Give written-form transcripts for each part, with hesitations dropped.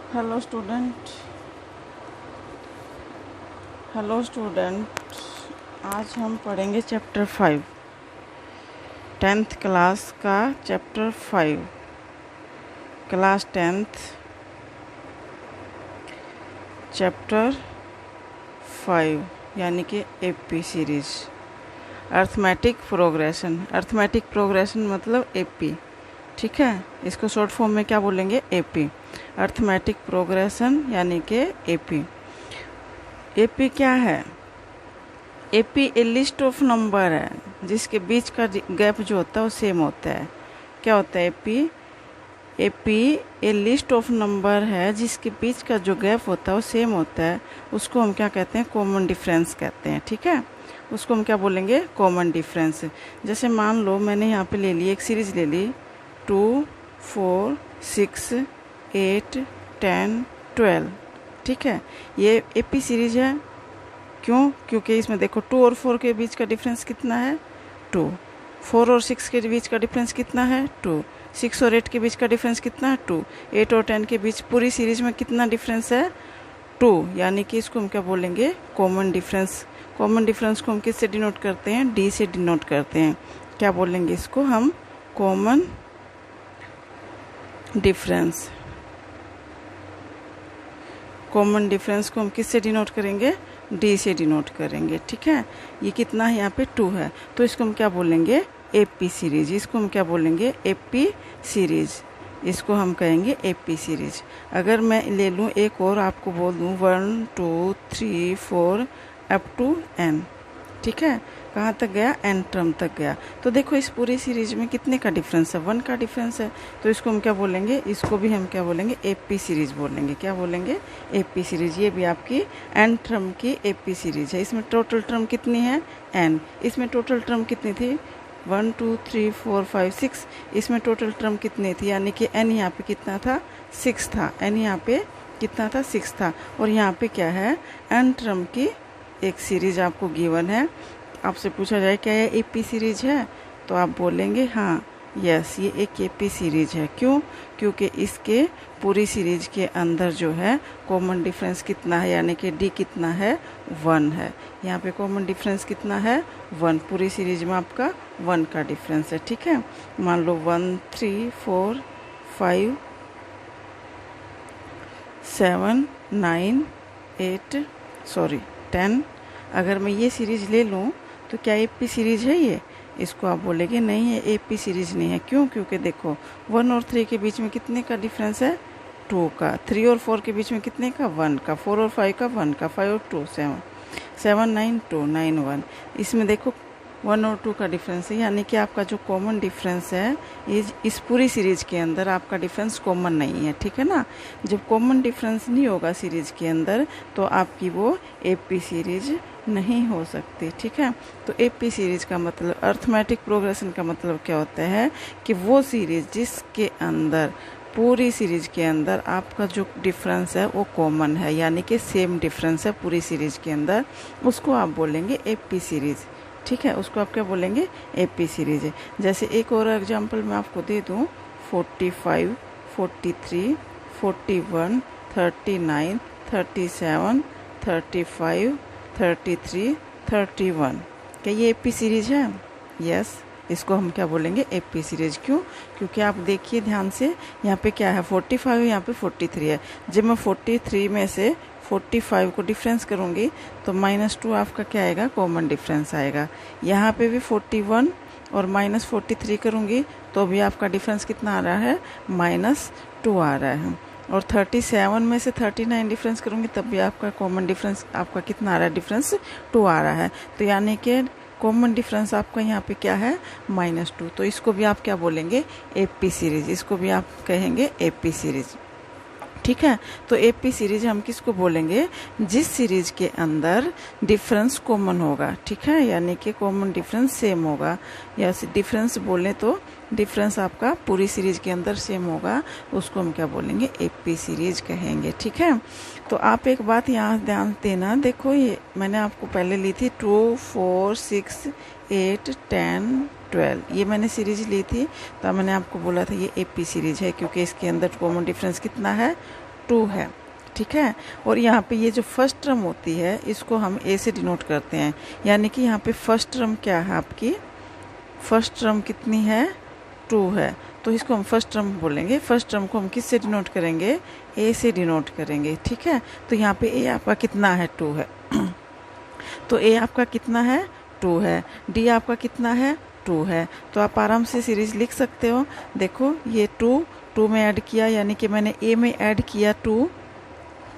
Hello student आज हम पढ़ेंगे चैप्टर 5 10th क्लास का चैप्टर 5 क्लास 10th चैप्टर 5 यानी कि एपी सीरीज अर्थमेटिक प्रोग्रेशन मतलब एपी। ठीक है, इसको शॉर्ट फॉर्म में क्या बोलेंगे? एपी, अर्थमेटिक प्रोग्रेशन यानी कि एपी। एपी क्या है? AP A list of number है जिसके बीच का गैप जो होता है वो सेम होता है। क्या होता है AP? AP A list of number है जिसके बीच का जो गैप होता है वो सेम होता है। उसको हम क्या कहते हैं? कॉमन डिफरेंस कहते हैं। ठीक है, उसको हम क्या बोलेंगे? Common difference. जैसे मान लो मैंने यहाँ पे ले ली, एक सीरीज ले ली 2, 4, 6, 8, 10, 12। ठीक है, ये एपी सीरीज है। क्यों? क्योंकि इसमें देखो 2 और 4 के बीच का डिफरेंस कितना है? 2। 4 और 6 के बीच का डिफरेंस कितना है? 2। 6 और 8 के बीच का डिफरेंस कितना है? 2। 8 और 10 के बीच पूरी सीरीज में कितना डिफरेंस है? 2। यानी कि इसको हम क्या बोलेंगे? Common difference. कॉमन डिफरेंस को हम किससे डिनोट करते हैं? डी से डिनोट करते हैं। क्या बोलेंगे इसको हम? Common difference. कॉमन डिफरेंस को हम किससे डिनोट करेंगे? डी से डिनोट करेंगे। ठीक है, ये कितना है? यहाँ पे 2 है, तो इसको हम क्या बोलेंगे? AP series. इसको हम क्या बोलेंगे? AP series. इसको हम कहेंगे एपी सीरीज। अगर मैं ले लूँ एक और आपको बोल दूँ 1, 2, 3, 4 अप टू एन। ठीक है, कहाँ तक गया? एन टर्म तक गया। तो देखो इस पूरी सीरीज में कितने का डिफरेंस है? 1 का डिफरेंस है। तो इसको हम क्या बोलेंगे? इसको भी हम क्या बोलेंगे? एपी सीरीज बोलेंगे। क्या बोलेंगे? AP series. ये भी आपकी एन टर्म की एपी सीरीज है। इसमें टोटल टर्म कितनी है? एन। इसमें टोटल टर्म कितनी थी? 1, 2, 3, 4, 5, 6। इसमें टोटल टर्म कितनी थी? यानी कि एन यहाँ पे कितना था? 6 था। एन यहाँ पे कितना था? 6 था। और यहाँ पे क्या है? एन टर्म की एक सीरीज आपको गिवन है। आपसे पूछा जाए क्या ये एपी सीरीज है, तो आप बोलेंगे हाँ, यस, ये एक एपी सीरीज है। क्यों? क्योंकि इसके पूरी सीरीज के अंदर जो है कॉमन डिफरेंस कितना है? यानी कि डी कितना है? 1 है। यहाँ पे कॉमन डिफरेंस कितना है? 1। पूरी सीरीज में आपका 1 का डिफरेंस है। ठीक है, मान लो 1, 3, 4, 5, 7, 9, 8 10। अगर मैं ये सीरीज ले लूँ तो क्या एपी सीरीज है ये? इसको आप बोलेंगे नहीं, ये एपी सीरीज नहीं है। क्यों? क्योंकि देखो 1 और 3 के बीच में कितने का डिफरेंस है? 2 का। 3 और 4 के बीच में कितने का? 1 का। 4 और 5 का? 1 का। 5 और 2 7। 7, 9, 2, 9, 1। इसमें देखो 1 और 2 का डिफरेंस है। यानी कि आपका जो कॉमन डिफरेंस है इस पूरी सीरीज के अंदर आपका डिफरेंस कॉमन नहीं है। ठीक है ना? जब कॉमन डिफरेंस नहीं होगा सीरीज के अंदर तो आपकी वो एपी सीरीज नहीं हो सकती। ठीक है, तो एपी सीरीज का मतलब, अर्थमेटिक प्रोग्रेशन का मतलब क्या होता है? कि वो सीरीज जिसके अंदर पूरी सीरीज के अंदर आपका जो डिफरेंस है वो कॉमन है, यानी कि सेम डिफरेंस है पूरी सीरीज के अंदर, उसको आप बोलेंगे एपी सीरीज। ठीक है, उसको आप क्या बोलेंगे? एपी सीरीज है। जैसे एक और एग्जांपल मैं आपको दे दूं 45, 43, 41, 39, 37, 35, 33, 31। क्या ये एपी सीरीज है? यस, इसको हम क्या बोलेंगे? AP series. क्यों? क्योंकि आप देखिए ध्यान से, यहाँ पे क्या है? 45, यहाँ पे 43 है। जब मैं 43 में से 45 को डिफरेंस करूँगी तो -2 आपका क्या आएगा? कॉमन डिफरेंस आएगा। यहाँ पे भी 41 और -43 करूँगी तो भी आपका डिफरेंस कितना आ रहा है? -2 आ रहा है। और 37 में से 39 डिफरेंस करूँगी तब भी आपका कॉमन डिफरेंस आपका कितना आ रहा है? डिफरेंस 2 आ रहा है। तो यानी कि कॉमन डिफरेंस आपका यहाँ पे क्या है? -2। तो इसको भी आप क्या बोलेंगे? AP series. इसको भी आप कहेंगे एपी सीरीज। ठीक है, तो एपी सीरीज हम किसको बोलेंगे? जिस सीरीज के अंदर डिफरेंस कॉमन होगा। ठीक है, यानी कि कॉमन डिफरेंस सेम होगा, या डिफरेंस बोले तो डिफरेंस आपका पूरी सीरीज के अंदर सेम होगा, उसको हम क्या बोलेंगे? एपी सीरीज कहेंगे। ठीक है, तो आप एक बात यहाँ ध्यान देना, देखो ये मैंने आपको पहले ली थी 2, 4, 6, 8, 10, 12, ये मैंने सीरीज ली थी। तो मैंने आपको बोला था ये एपी सीरीज है क्योंकि इसके अंदर कॉमन डिफरेंस कितना है? टू है, ठीक है। और यहाँ पे ये जो फर्स्ट टर्म होती है इसको हम ए से डिनोट करते हैं, यानी कि यहाँ पे फर्स्ट टर्म क्या है आपकी, फर्स्ट टर्म कितनी है, टू है, तो इसको हम फर्स्ट टर्म बोलेंगे। फर्स्ट टर्म को हम किस से डिनोट करेंगे, ए से डिनोट करेंगे, ठीक है। तो यहाँ पे ए आपका कितना है, टू है तो ए आपका कितना है, टू है। डी आपका कितना है, टू है। तो आप आराम से सीरीज लिख सकते हो। देखो ये टू में ऐड किया, यानी कि मैंने ए में ऐड किया टू,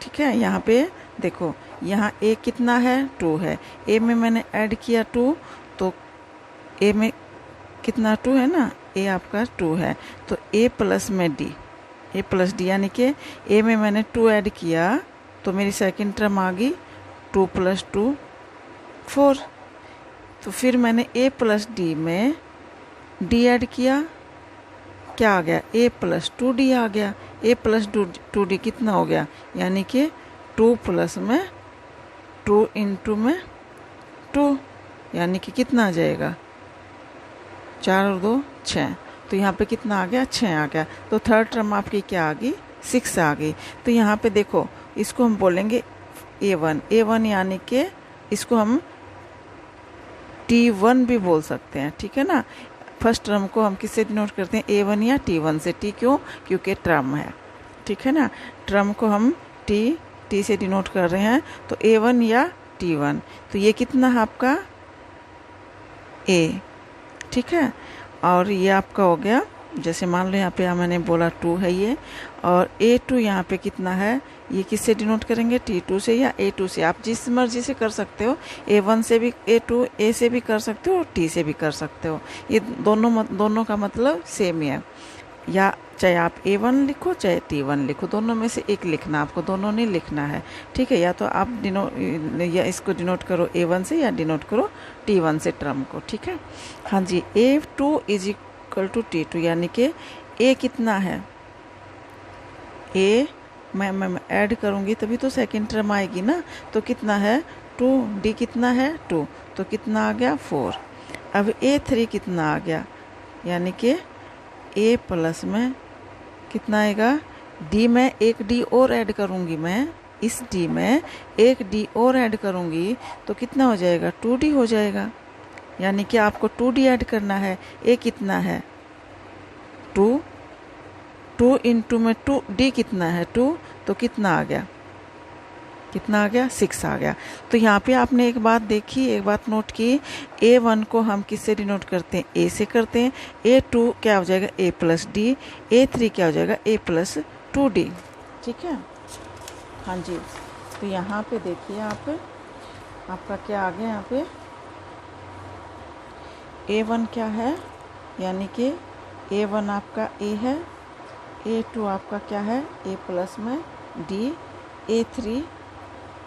ठीक है। यहाँ पे देखो यहाँ ए कितना है, टू है, ए में मैंने ऐड किया टू, तो ए में कितना, टू है ना, ए आपका टू है। तो ए प्लस में डी, ए प्लस डी, यानी कि ए में मैंने टू ऐड किया तो मेरी सेकंड टर्म आ गई टू प्लस टू, फोर। तो फिर मैंने ए प्लस डी में डी ऐड किया, क्या आ गया, ए प्लस टू डी आ गया। ए प्लस टू डी कितना हो गया, यानी कि टू प्लस में टू इंटू में टू, यानी कि कितना आ जाएगा, 4 और 2 6। तो यहाँ पे कितना आ गया, 6 आ गया। तो थर्ड टर्म आपकी क्या आ गई, 6 आ गई। तो यहाँ पे देखो इसको हम बोलेंगे A1 यानी कि इसको हम T1 भी बोल सकते हैं, ठीक है ना। फर्स्ट टर्म को हम किससे डिनोट करते हैं, A1 या T1 से। T क्यों, क्योंकि टर्म है, ठीक है ना। टर्म को हम T से डिनोट कर रहे हैं, तो A1 या T1। तो ये कितना है आपका, A, ठीक है। और ये आपका हो गया, जैसे मान लो यहाँ पे मैंने बोला 2 है ये, और A2 यहाँ पे कितना है, ये किससे डिनोट करेंगे, T2 से या A2 से। आप जिस मर्जी से कर सकते हो, A1 से भी, A2 A से भी कर सकते हो और T से भी कर सकते हो। ये दोनों का मतलब सेम ही है। या चाहे आप A1 लिखो चाहे T1 लिखो, दोनों में से एक लिखना, आपको दोनों नहीं लिखना है, ठीक है। या तो आप या इसको डिनोट करो A1 से या डिनोट करो T1 से टर्म को, ठीक है। हाँ जी, A2 is equal to T2, यानी कि A कितना है, A मैं ऐड करूँगी तभी तो सेकेंड टर्म आएगी ना। तो कितना है 2, D कितना है 2, तो कितना आ गया 4। अब A3 कितना आ गया, यानी कि A प्लस में कितना आएगा, D में एक D और ऐड करूँगी, मैं इस D में एक D और ऐड करूँगी तो कितना हो जाएगा, 2D हो जाएगा। यानी कि आपको 2D ऐड करना है। A कितना है 2 इंटू में 2D कितना है 2, तो कितना आ गया, कितना आ गया 6 आ गया। तो यहाँ पे आपने एक बात देखी, एक बात नोट की, A1 को हम किससे डिनोट करते हैं, A से करते हैं। A2 क्या हो जाएगा, A प्लस डी। A3 क्या हो जाएगा, A प्लस 2D, ठीक है। हाँ जी, तो यहाँ पे देखिए आपका क्या आ गया, यहाँ पे A1 क्या है, यानी कि A1 आपका A है, A2 आपका क्या है, A प्लस में D, A3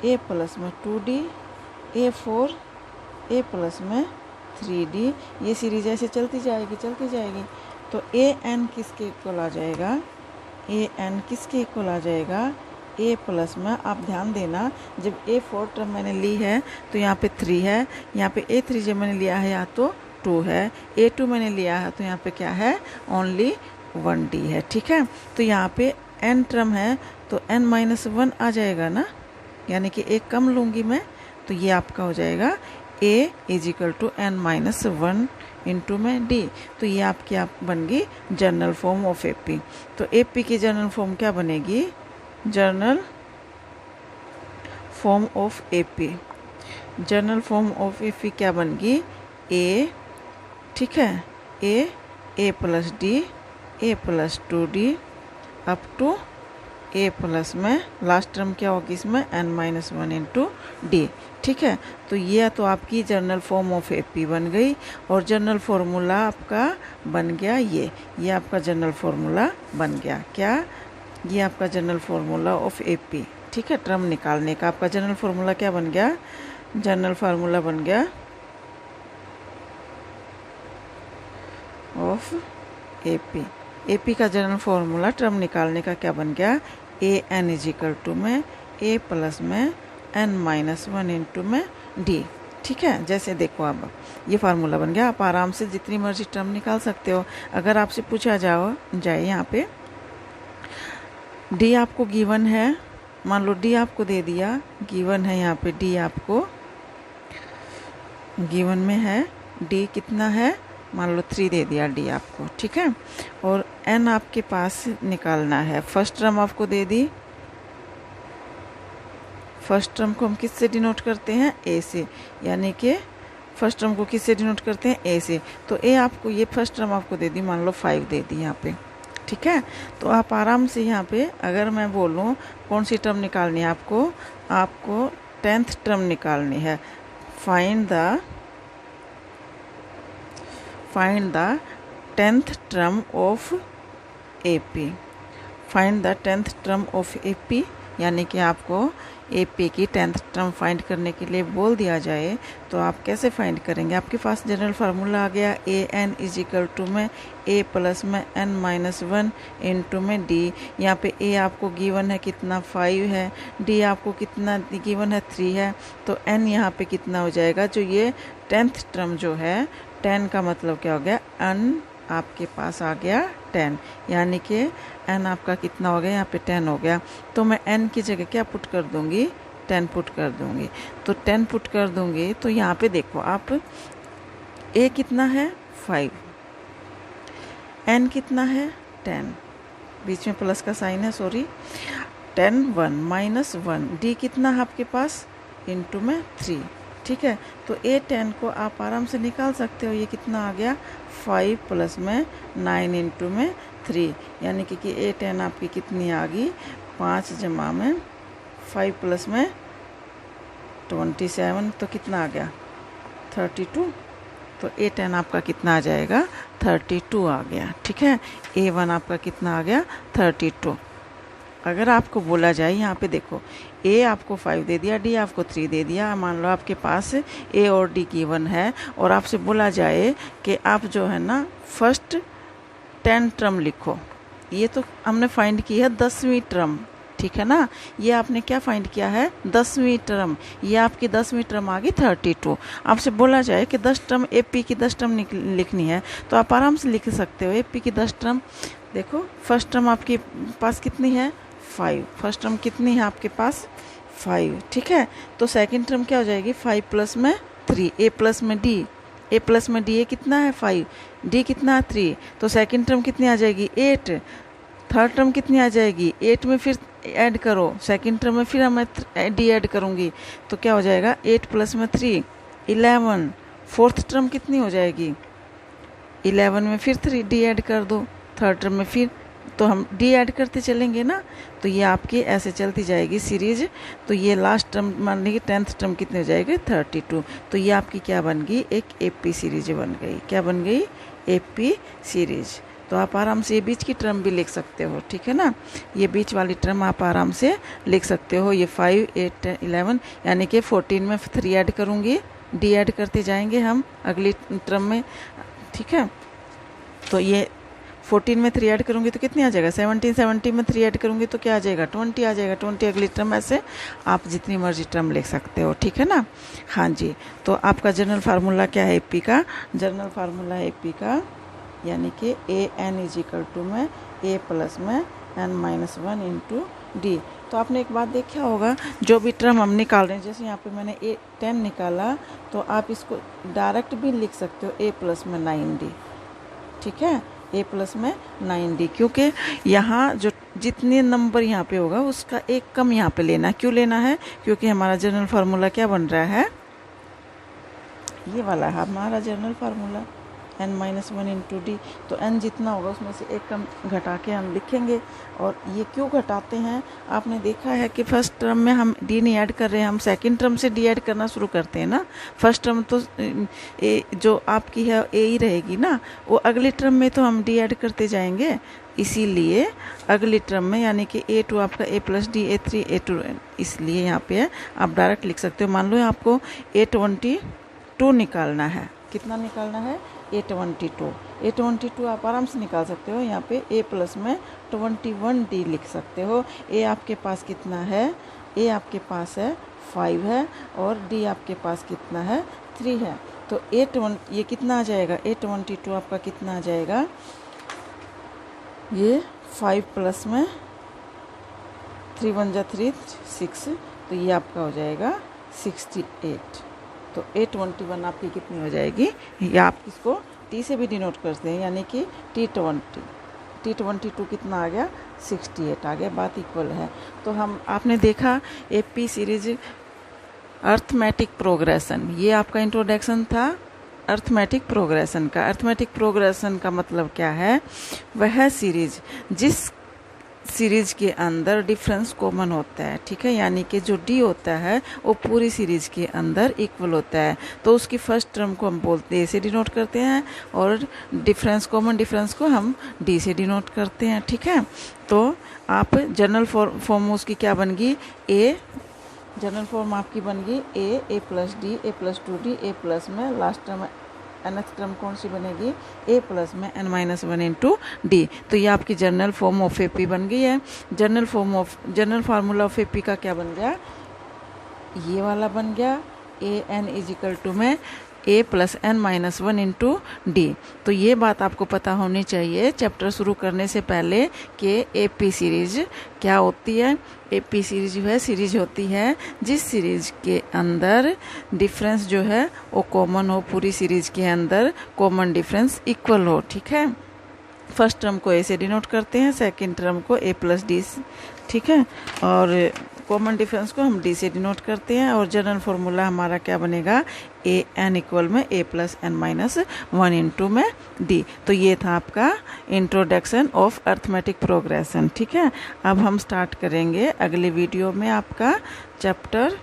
A प्लस में 2D, A4 A प्लस में 3D। ये सीरीज ऐसे चलती जाएगी। तो AN किसके इक्वल आ जाएगा, AN किसके इक्वल आ जाएगा, A प्लस में। आप ध्यान देना, जब A4 टर्म मैंने ली है तो यहाँ पे 3 है, यहाँ पे A3 जब मैंने लिया है या तो 2 है, A2 मैंने लिया है तो यहाँ पे क्या है, ओनली 1D है, ठीक है। तो यहाँ पे N टर्म है तो N-1 आ जाएगा ना, यानी कि एक कम लूँगी मैं, तो ये आपका हो जाएगा A is equal to N-1 into में D। तो ये आपकी बन गई जर्नल फॉर्म ऑफ AP। तो AP की जर्नल फॉर्म क्या बनेगी, general form of AP, general form of AP क्या बन गई, A, ठीक है, A plus D, A plus 2D up to A plus में लास्ट टर्म क्या होगी इसमें, N-1 इंटू D, ठीक है। तो ये तो आपकी जर्नल फॉर्म ऑफ AP बन गई, और जर्नल फार्मूला आपका बन गया ये आपका जर्नल फार्मूला बन गया, क्या, ये आपका जर्नल फार्मूला ऑफ AP, ठीक है। टर्म निकालने का आपका जर्नल फार्मूला क्या बन गया, जर्नल फार्मूला बन गया ऑफ AP का जर्नल फार्मूला टर्म निकालने का क्या बन गया, AN इज इक्वल टू में A प्लस में N-1 इंटू में D, ठीक है। जैसे देखो अब ये फार्मूला बन गया, आप आराम से जितनी मर्जी टर्म निकाल सकते हो। अगर आपसे पूछा जाए यहाँ पे डी आपको गिवन है, मान लो डी आपको दे दिया, गिवन है यहाँ पे डी आपको गिवन में है, डी कितना है, मान लो 3 दे दिया डी आपको, ठीक है। और एन आपके पास निकालना है। फर्स्ट टर्म आपको दे दी, फर्स्ट टर्म को हम किससे डिनोट करते हैं, ए से, यानी कि फर्स्ट टर्म को किससे डिनोट करते हैं, ए से। तो ए आपको, ये फर्स्ट टर्म आपको दे दी, मान लो 5 दे दी यहाँ पे, ठीक है। तो आप आराम से यहाँ पे, अगर मैं बोलूँ कौन सी टर्म निकालनी है आपको 10th टर्म निकालनी है। Find the 10th term of AP, find the 10th term of AP, यानी कि आपको AP की 10th टर्म फाइंड करने के लिए बोल दिया जाए तो आप कैसे फाइंड करेंगे। आपके पास जनरल फार्मूला आ गया, AN इज इक्वल टू में A प्लस में N-1 इंटू में D। यहाँ पे A आपको गिवन है कितना, 5 है, D आपको कितना गिवन है, 3 है, तो N यहाँ पे कितना हो जाएगा, जो ये 10th टर्म जो है, 10 का मतलब क्या हो गया, N आपके पास आ गया 10, यानी कि n आपका कितना हो गया, यहाँ पे 10 हो गया। तो मैं n की जगह क्या पुट कर दूंगी, 10 पुट कर दूंगी। तो 10 पुट कर दूंगी तो यहाँ पे देखो आप, a कितना है 5, n कितना है 10, बीच में प्लस का साइन है, सॉरी, 10 1 माइनस 1, d कितना है आपके पास, इंटू में 3, ठीक है। तो A10 को आप आराम से निकाल सकते हो, ये कितना आ गया, 5 प्लस में 9 इंटू में 3, यानी कि A10 आपकी कितनी आ गई, 5 जमा में 5 प्लस में 27, तो कितना आ गया 32। तो A10 आपका कितना आ जाएगा, 32 आ गया, ठीक है। A1 आपका कितना आ गया, 32। अगर आपको बोला जाए, यहाँ पे देखो, A आपको 5 दे दिया, D आपको 3 दे दिया, मान लो आपके पास A और D गिवन है, और आपसे बोला जाए कि आप जो है ना फर्स्ट 10 टर्म लिखो। ये तो हमने फाइंड की है 10वीं टर्म, ठीक है ना। ये आपने क्या फाइंड किया है, 10वीं टर्म, ये आपकी 10वीं टर्म आ गई 32। आपसे बोला जाए कि 10 टर्म AP की 10 टर्म लिखनी है, तो आप आराम से लिख सकते हो AP की 10 टर्म। देखो फर्स्ट टर्म आपके पास कितनी है, 5, फर्स्ट टर्म कितनी है आपके पास, 5, ठीक है। तो सेकंड टर्म क्या हो जाएगी, 5 प्लस में 3, A प्लस में D, A प्लस में D, A कितना है 5, D कितना है 3, तो सेकंड टर्म कितनी आ जाएगी 8, थर्ड टर्म कितनी आ जाएगी 8 में फिर ऐड करो, सेकंड टर्म में फिर मैं D ऐड करूँगी, तो क्या हो जाएगा 8 प्लस में 3 11, फोर्थ टर्म कितनी हो जाएगी 11 में फिर 3 D ऐड कर दो, थर्ड टर्म में फिर, तो हम D ऐड करते चलेंगे ना, तो ये आपकी ऐसे चलती जाएगी सीरीज। तो ये लास्ट टर्म मान लीजिए 10th टर्म कितनी हो जाएगी 32, तो ये आपकी क्या बन गई, एक AP सीरीज बन गई। क्या बन गई, AP सीरीज। तो आप आराम से ये बीच की टर्म भी लिख सकते हो, ठीक है ना, ये बीच वाली टर्म आप आराम से लिख सकते हो। ये 5 8 11, यानी कि 14 में 3 ऐड करूँगी, D ऐड करते जाएंगे हम अगली टर्म में, ठीक है। तो ये 14 में 3 ऐड करूँगी तो कितनी आ जाएगा 17, 17 में 3 ऐड करूँगी तो क्या आ जाएगा 20 आ जाएगा, 20 अगली टर्म। ऐसे आप जितनी मर्जी टर्म लिख सकते हो, ठीक है ना। हाँ जी, तो आपका जनरल फार्मूला क्या है AP का, जनरल फार्मूला है AP का, यानी कि AN इज इक्वल टू में A प्लस में N-1 इंटू D। तो आपने एक बात देखा होगा, जो भी टर्म हम निकाल रहे हैं, जैसे यहाँ पे मैंने A10 निकाला, तो आप इसको डायरेक्ट भी लिख सकते हो A प्लस में 9D, ठीक है, A प्लस में 9D, क्योंकि यहाँ जो जितने नंबर यहाँ पे होगा उसका एक कम यहाँ पे लेना। क्यों लेना है, क्योंकि हमारा जनरल फार्मूला क्या बन रहा है, ये वाला है हमारा general formula N-1 into D। तो N जितना होगा उसमें से एक कम घटा के हम लिखेंगे। और ये क्यों घटाते हैं, आपने देखा है कि फर्स्ट टर्म में हम D नहीं ऐड कर रहे हैं, हम सेकंड टर्म से D ऐड करना शुरू करते हैं ना। फर्स्ट टर्म तो जो आपकी है A ही रहेगी ना, वो अगली टर्म में तो हम D ऐड करते जाएंगे, इसीलिए अगली टर्म में, यानी कि A2 आपका A plus D A3 A2, इसलिए यहाँ पे आप डायरेक्ट लिख सकते हो। मान लो आपको A22 निकालना है, कितना निकालना है A22 आप आराम से निकाल सकते हो। यहाँ पे A प्लस में 21D लिख सकते हो। A आपके पास कितना है, A आपके पास है 5 है, और D आपके पास कितना है 3 है। तो ये कितना आ जाएगा, A22 आपका कितना आ जाएगा, ये 5 प्लस में 3 × 3 6, तो ये आपका हो जाएगा 68। तो 821 आपकी कितनी हो जाएगी, या आप इसको टी से भी डिनोट करते हैं, यानी कि T22 कितना आ गया, 68 आ गया, बात इक्वल है। तो हम आपने देखा एपी सीरीज अर्थमेटिक प्रोग्रेशन, ये आपका इंट्रोडक्शन था अर्थमेटिक प्रोग्रेशन का। अर्थमेटिक प्रोग्रेशन का मतलब क्या है, वह सीरीज जिस सीरीज के अंदर डिफरेंस कॉमन होता है, ठीक है, यानी कि जो डी होता है वो पूरी सीरीज के अंदर इक्वल होता है। तो उसकी फर्स्ट टर्म को हम बोलते हैं, ए से डिनोट करते हैं, और डिफरेंस, कॉमन डिफरेंस को हम डी से डिनोट करते हैं, ठीक है। तो आप जनरल फॉर्म उसकी क्या बन गई, ए, जनरल फॉर्म आपकी बन गई ए प्लस डी, ए प्लस 2d, ए प्लस में लास्ट टर्म nth टर्म कौन सी बनेगी, a प्लस में n-1 इंटू डी। तो ये आपकी जनरल फॉर्म ऑफ एपी बन गई है। जनरल फार्मूला ऑफ एपी का क्या बन गया, ये वाला बन गया, A N is equal to में a plus n-1 into D. तो ये बात आपको पता होनी चाहिए चैप्टर शुरू करने से पहले कि एपी सीरीज क्या होती है। एपी सीरीज जो है, सीरीज होती है जिस सीरीज के अंदर डिफरेंस जो है वो कॉमन हो, पूरी सीरीज के अंदर कॉमन डिफरेंस इक्वल हो, ठीक है। फर्स्ट टर्म को ए से डिनोट करते हैं, सेकंड टर्म को ए प्लस डी, ठीक है, और कॉमन डिफरेंस को हम डी से डिनोट करते हैं। और जनरल फार्मूला हमारा क्या बनेगा, ए एन इक्वल में ए प्लस n-1 इंटू में डी। तो ये था आपका इंट्रोडक्शन ऑफ अर्थमेटिक प्रोग्रेशन, ठीक है। अब हम स्टार्ट करेंगे अगले वीडियो में आपका चैप्टर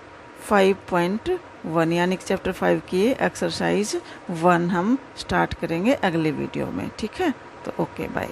5.1, यानी कि चैप्टर 5 की एक्सरसाइज 1 हम स्टार्ट करेंगे अगले वीडियो में, ठीक है। तो ओके, बाय।